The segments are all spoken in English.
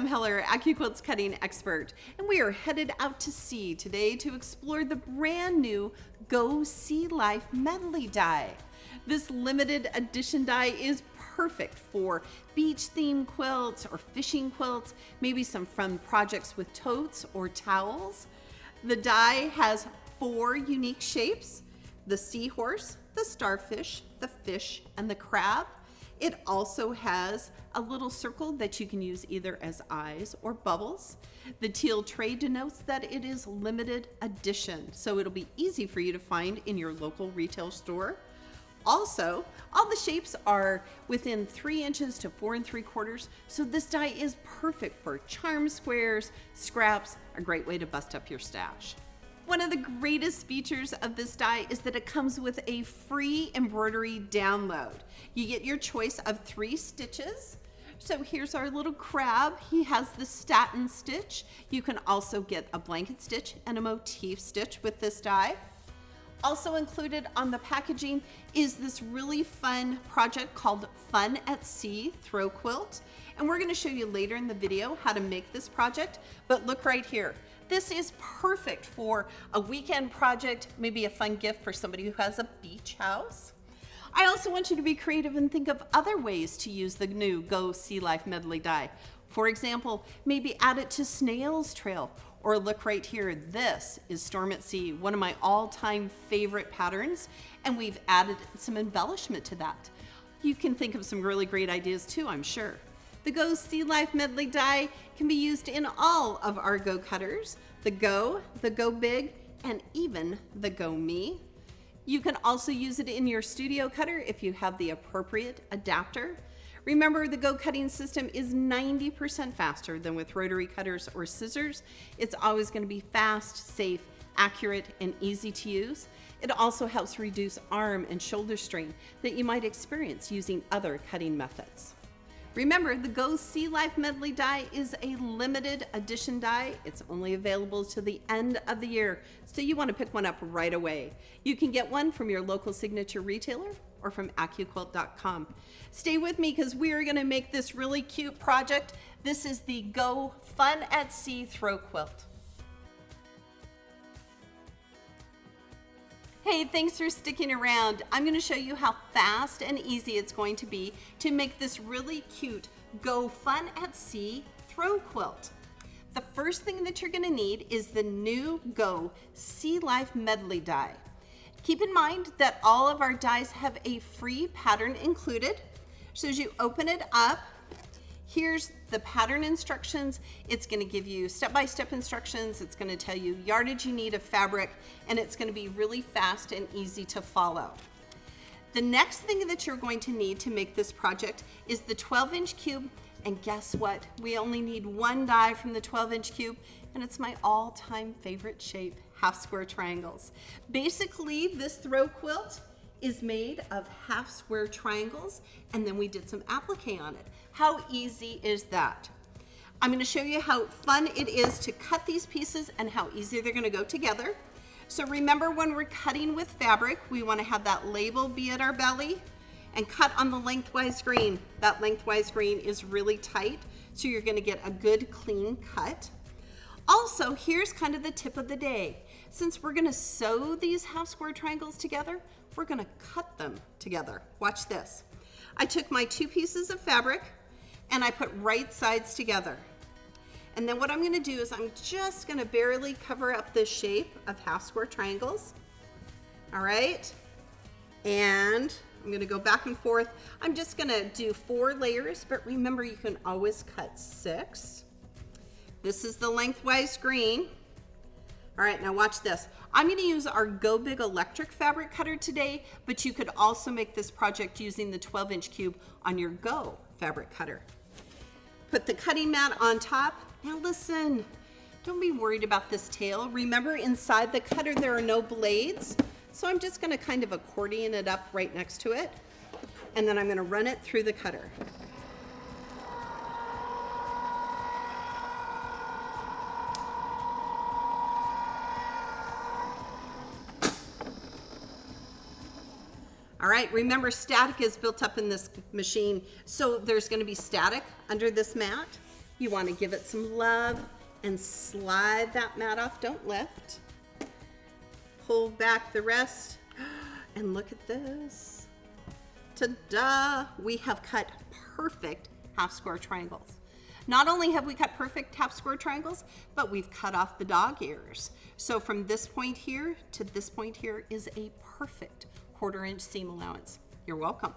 Heller, AccuQuilt's cutting expert, and we are headed out to sea today to explore the brand new Go Sea Life Medley Die. This limited edition die is perfect for beach themed quilts or fishing quilts, maybe some fun projects with totes or towels. The die has 4 unique shapes: the seahorse, the starfish, the fish, and the crab. It also has a little circle that you can use either as eyes or bubbles. The teal tray denotes that it is limited edition, so it'll be easy for you to find in your local retail store. Also, all the shapes are within 3 inches to 4 3/4, so this die is perfect for charm squares, scraps, a great way to bust up your stash. One of the greatest features of this die is that it comes with a free embroidery download. You get your choice of 3 stitches. So here's our little crab. He has the satin stitch. You can also get a blanket stitch and a motif stitch with this die. Also included on the packaging is this really fun project called Fun at Sea Throw Quilt. And we're going to show you later in the video how to make this project, but look right here. This is perfect for a weekend project, maybe a fun gift for somebody who has a beach house. I also want you to be creative and think of other ways to use the new Go Sea Life Medley die. For example, maybe add it to Snail's Trail, or look right here. This is Storm at Sea, one of my all-time favorite patterns, and we've added some embellishment to that. You can think of some really great ideas too, I'm sure. The Go Sea Life Medley die can be used in all of our Go cutters, the Go Big, and even the Go Me. You can also use it in your studio cutter if you have the appropriate adapter. Remember, the Go cutting system is 90% faster than with rotary cutters or scissors. It's always going to be fast, safe, accurate, and easy to use. It also helps reduce arm and shoulder strain that you might experience using other cutting methods. Remember, the Go Sea Life Medley die is a limited edition die. It's only available to the end of the year, so you want to pick one up right away. You can get one from your local signature retailer or from AccuQuilt.com. Stay with me because we are going to make this really cute project. This is the Go Fun at Sea Throw Quilt. Hey, thanks for sticking around. I'm going to show you how fast and easy it's going to be to make this really cute Go Fun at Sea Throw Quilt. The first thing that you're going to need is the new Go Sea Life Medley die. Keep in mind that all of our dies have a free pattern included. So as you open it up, here's the pattern instructions. It's going to give you step-by-step instructions. It's going to tell you yardage you need of fabric, and it's going to be really fast and easy to follow. The next thing that you're going to need to make this project is the 12-inch cube. And guess what? We only need 1 die from the 12-inch cube, and it's my all-time favorite shape, half square triangles. Basically, this throw quilt is made of half square triangles, and then we did some applique on it. How easy is that? I'm going to show you how fun it is to cut these pieces and how easy they're going to go together. So remember, when we're cutting with fabric, we want to have that label be at our belly and cut on the lengthwise grain. That lengthwise grain is really tight, so you're going to get a good clean cut. Also, here's kind of the tip of the day. Since we're going to sew these half square triangles together, we're going to cut them together. Watch this. I took my 2 pieces of fabric and I put right sides together. And then what I'm going to do is I'm just going to barely cover up this shape of half square triangles. All right. And I'm going to go back and forth. I'm just going to do 4 layers, but remember, you can always cut 6. This is the lengthwise grain. All right, now watch this. I'm going to use our Go Big electric fabric cutter today, but you could also make this project using the 12-inch cube on your Go fabric cutter. Put the cutting mat on top. Now listen, don't be worried about this tail. Remember, inside the cutter there are no blades, so I'm just going to kind of accordion it up right next to it, and then I'm going to run it through the cutter. All right, remember, static is built up in this machine, so there's going to be static under this mat. You want to give it some love and slide that mat off. Don't lift. Pull back the rest and look at this. Ta-da! We have cut perfect half square triangles. Not only have we cut perfect half square triangles, but we've cut off the dog ears. So from this point here to this point here is a perfect 1/4 inch seam allowance. You're welcome.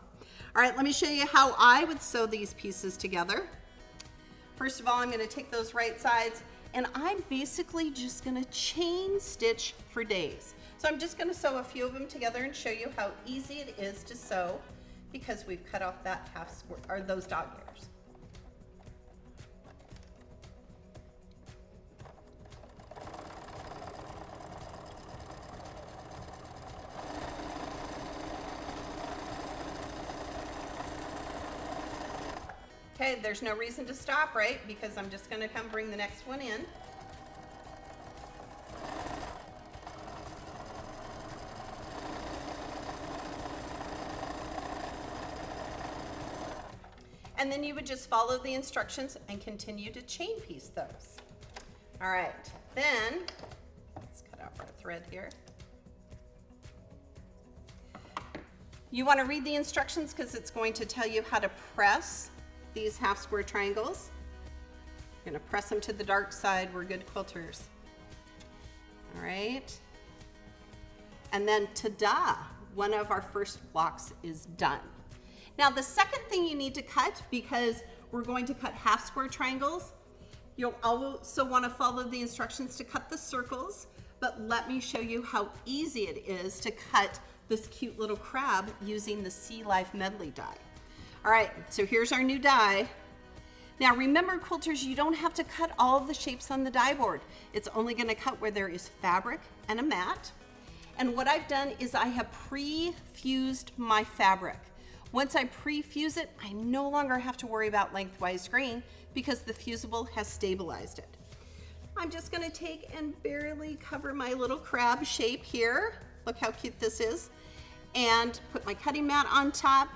All right, let me show you how I would sew these pieces together. First of all, I'm gonna take those right sides and I'm basically just gonna chain stitch for days. So I'm just gonna sew a few of them together and show you how easy it is to sew because we've cut off that half square, or those dog ears. Okay, there's no reason to stop, right? Because I'm just gonna come bring the next one in. And then you would just follow the instructions and continue to chain piece those. All right, then, let's cut off our thread here. You wanna read the instructions because it's going to tell you how to press these half square triangles. You're gonna press them to the dark side. We're good quilters. All right. And then ta-da, one of our first blocks is done. Now the second thing you need to cut, because we're going to cut half square triangles, you'll also wanna follow the instructions to cut the circles, but let me show you how easy it is to cut this cute little crab using the Life Medley die. All right, so here's our new die. Now remember, quilters, you don't have to cut all of the shapes on the die board. It's only gonna cut where there is fabric and a mat. And what I've done is I have pre-fused my fabric. Once I pre-fuse it, I no longer have to worry about lengthwise grain because the fusible has stabilized it. I'm just gonna take and barely cover my little crab shape here. Look how cute this is. And put my cutting mat on top.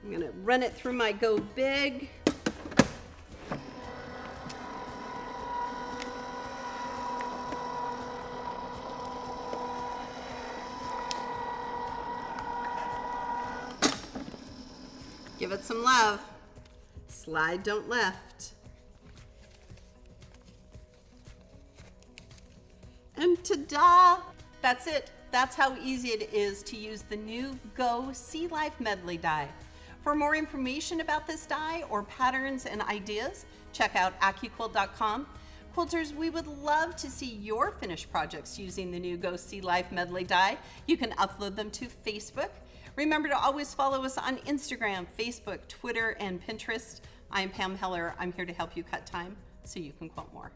I'm gonna run it through my Go Big. Give it some love. Slide, don't lift. And ta-da! That's it. That's how easy it is to use the new Go Life Medley die. For more information about this die or patterns and ideas, check out AccuQuilt.com. Quilters, we would love to see your finished projects using the new Go Life Medley die. You can upload them to Facebook. Remember to always follow us on Instagram, Facebook, Twitter, and Pinterest. I'm Pam Heller. I'm here to help you cut time so you can quilt more.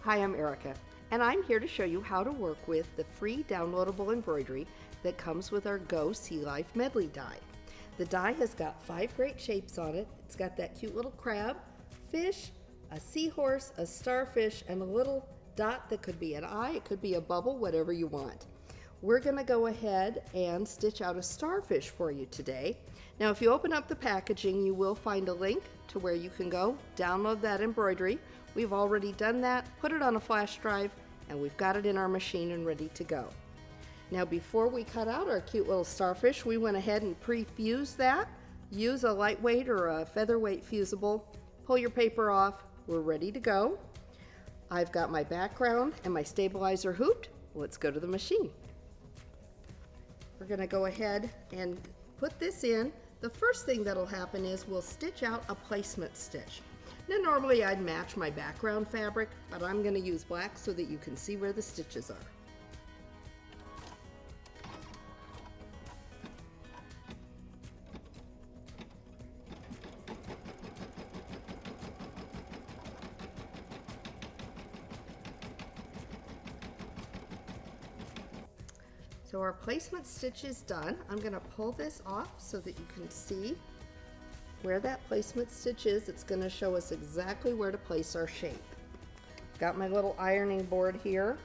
Hi, I'm Erica, and I'm here to show you how to work with the free downloadable embroidery that comes with our Go Life Medley die. The die has got 5 great shapes on it. It's got that cute little crab, fish, a seahorse, a starfish, and a little dot that could be an eye, it could be a bubble, whatever you want. We're gonna go ahead and stitch out a starfish for you today. Now, if you open up the packaging, you will find a link to where you can go download that embroidery. We've already done that, put it on a flash drive, and we've got it in our machine and ready to go. Now, before we cut out our cute little starfish, we went ahead and pre-fused that. Use a lightweight or a featherweight fusible, pull your paper off, we're ready to go. I've got my background and my stabilizer hooped. Let's go to the machine. We're gonna go ahead and put this in. The first thing that'll happen is we'll stitch out a placement stitch. Now normally I'd match my background fabric, but I'm gonna use black so that you can see where the stitches are. So our placement stitch is done. I'm going to pull this off so that you can see where that placement stitch is. It's going to show us exactly where to place our shape. Got my little ironing board here,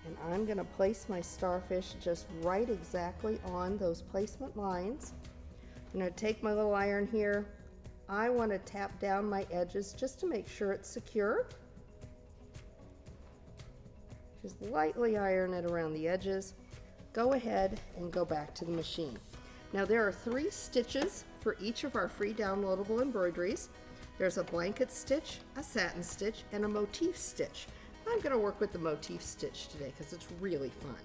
And I'm going to place my starfish just right exactly on those placement lines. I'm going to take my little iron here. I want to tap down my edges just to make sure it's secure. Just lightly iron it around the edges. Go ahead and go back to the machine. Now there are 3 stitches for each of our free downloadable embroideries. There's a blanket stitch, a satin stitch, and a motif stitch. I'm going to work with the motif stitch today because it's really fun.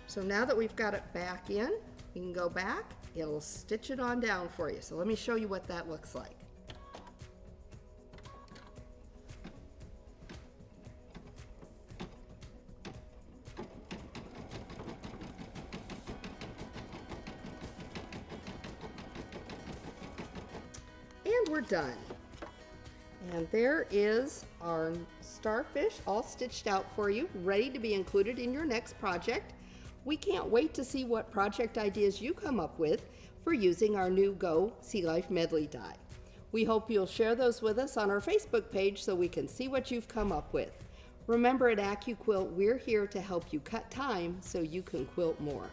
So now that we've got it back in, you can go back, it'll stitch it on down for you. So let me show you what that looks like. And we're done. And there is our starfish all stitched out for you, ready to be included in your next project. We can't wait to see what project ideas you come up with for using our new Go Sea Life Medley die. We hope you'll share those with us on our Facebook page so we can see what you've come up with. Remember, at AccuQuilt, we're here to help you cut time so you can quilt more.